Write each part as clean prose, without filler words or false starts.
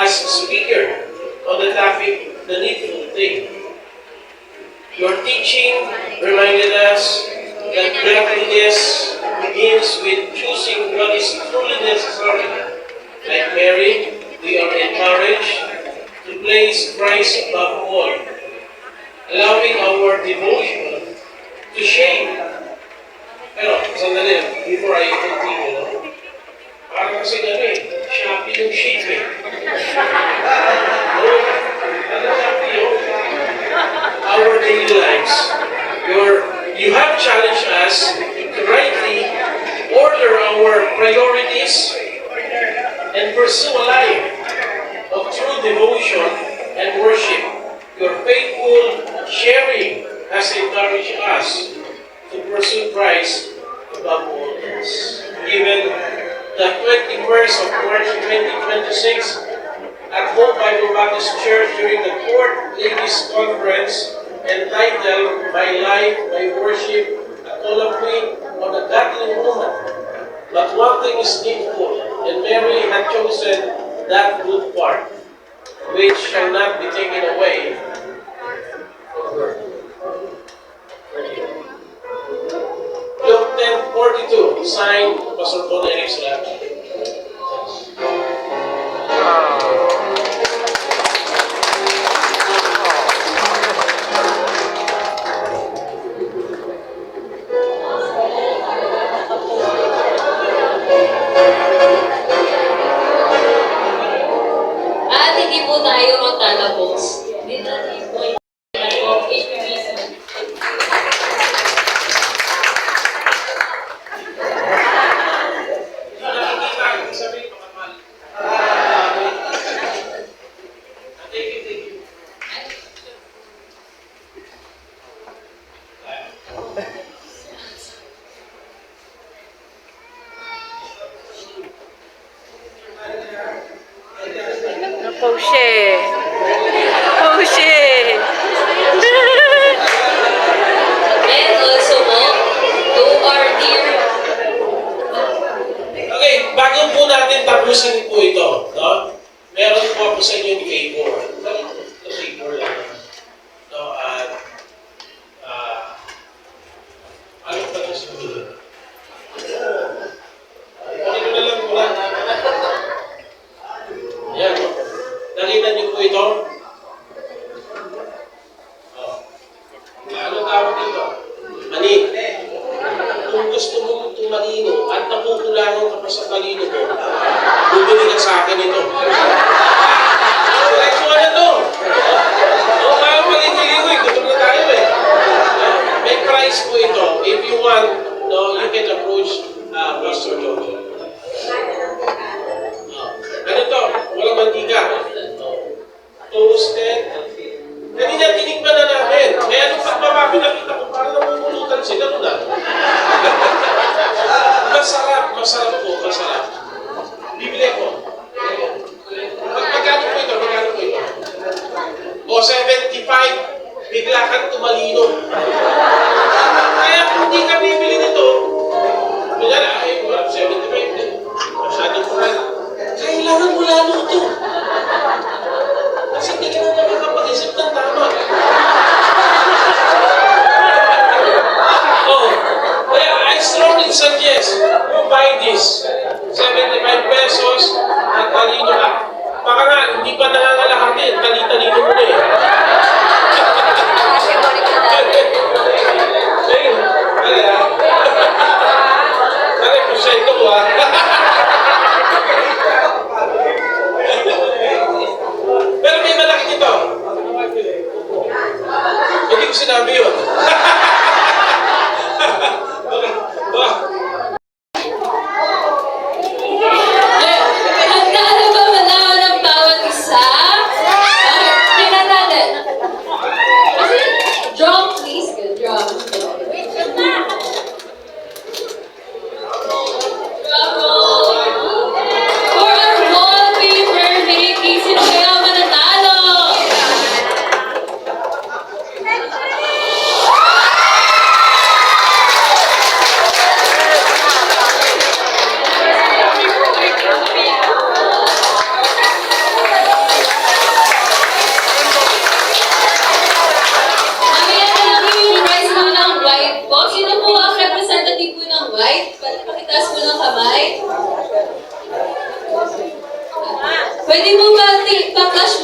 as speaker on the topic, the needful thing. Your teaching reminded us that godliness begins with choosing what is truly necessary. Like Mary, we are encouraged to place Christ above all, allowing our devotion to shape. Pero, sandali, before I continue, no? Parang kasi Shopee yung shape eh. No? Ano Shopee yun? Our daily lives. You have challenged us to rightly order our priorities and pursue a life of true devotion and worship. Your faithful sharing has encouraged us to pursue Christ above all else. Given the 21st of March 2026 at Hope Bible Baptist Church during the 4th Ladies Conference entitled My Life, My Worship, a colloquy on a godly woman. But one thing is needful, and Mary had chosen that good part, which shall not be taken away from her. Luke 10:42, signed Pastor Bon Eric Salata. At hindi po tayo magtatapos. Dito natin po yung HPBC. Poche. And also po, to our dear... Okay, bago po natin tapusin po ito, no? Meron po ako sa inyo yung favor. Favor lang. No, ano pa ito sabihin? Ano na lang mula? Yan. Nakita niyo po ito? Oh. Ano tawag dito? Mani. Kung gusto mo tumalino at napukulangan ka pa sa talino mo, bumili ka sa akin ito. Selection na ito. O, parang maliligo eh. Gutom na tayo eh. May price po ito. If you want, no, you can approach Pastor Jojo. Ano to? Walang mantika. Toasted. Kanina tinikman na namin. Kaya nung pagbaba nakita ko, parang namumulutan sila nun ah. Masarap po. Bibili ko. Magkano po ito? O 75, bigla kang tumalino. Kaya kung hindi ka bibili nito, kunyari, 75 din. Masyadong mahal. Kailangan mo lalo ito. Kasi hindi ka na nakakapag-isip ng tama. Kaya I strongly suggest you buy this. 75 pesos at talino ka. Baka nga, hindi pa nangangalahati. Tali-talino mo na eh. Kaya po siya ito ah. Pero may malaki ito. Hindi ko sinabi yun. Handa na ba malaman ng bawat isa? Kinana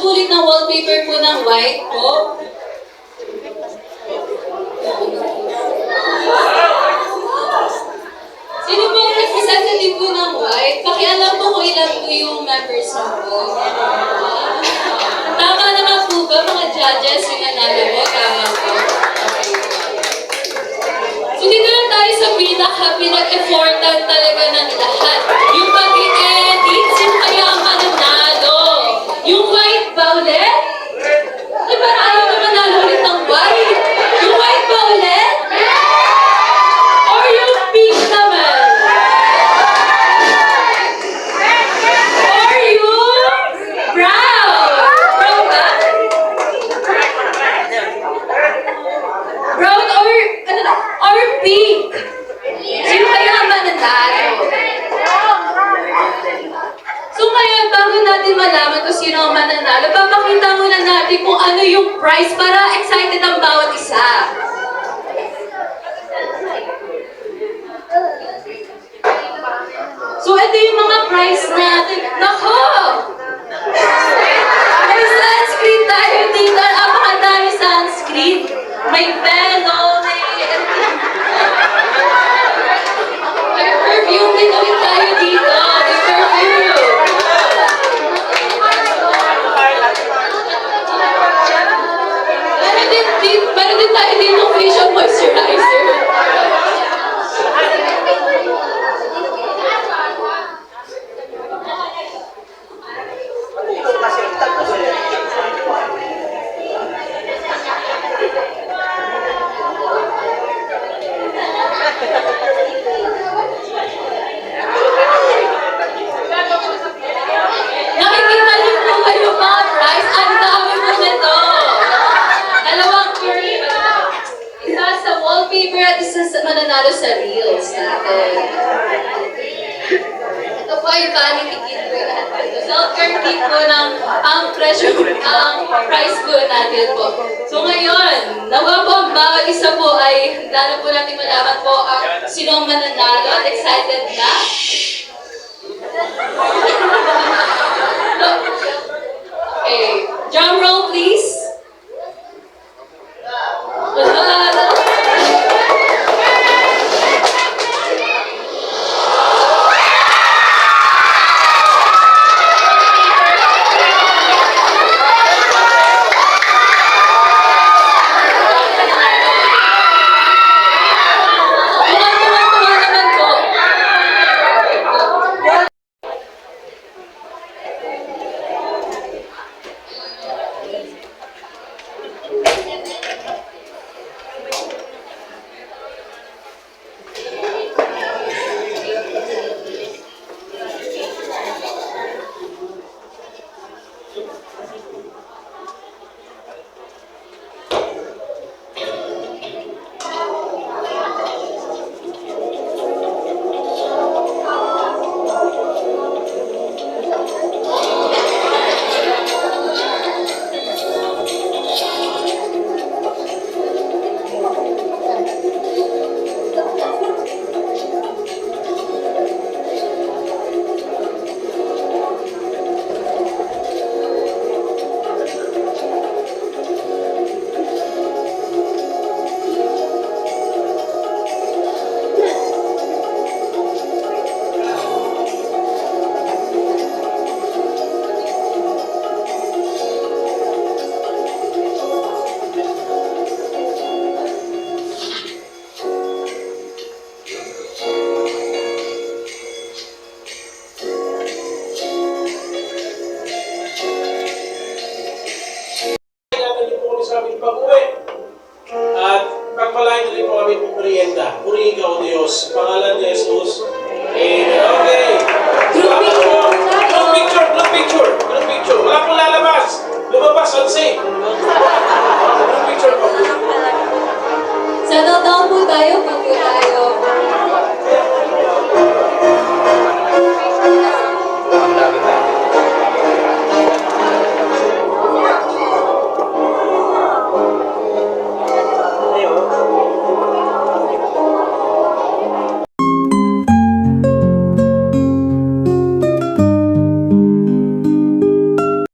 sumulit ng wallpaper po ng white po? Sino po ang representative po ng white? Pakialam po kung ilan po yung members mo po. Tama naman po ba mga judges yung nanalo po? Tama po. So dito lang tayo sa pinag-effortan talaga ng lahat. Yung pag-i-edit, sino kaya ang mananalo? Yung white ba ulit? Ay, parang ayaw na manalo ulit ng white. Yung white ba ulit? Or yung pink naman? Or yung brown? Brown ba? Brown or, ano na, or pink? Sino kaya ang mananalo? So ngayon, bago natin malaman kung sino ang mananalo, papakita muna natin kung ano yung prize para excited ang bawat isa. So ito yung mga prize natin. Nako! May sunscreen tayo dito. Napakadami sunscreen. May pelo, may perfume din ulit tayo dito. May perfume. Meron din tayo dito ng facial moisturizer. Nakikita niyo po ba yung mga prize? Ang dami po nito. Dalawang curry. Isa sa wallpaper at isa sa mananalo sa reels natin. Ito po ay vanity kit po natin. Self-care kit po ng ang presyo, ang price po natin po. So ngayon, nawa po ang bawat isa po ay handa na po natin malaman po ang sino ang mananalo at excited na. Okay, drum roll please. Tuwa naman po.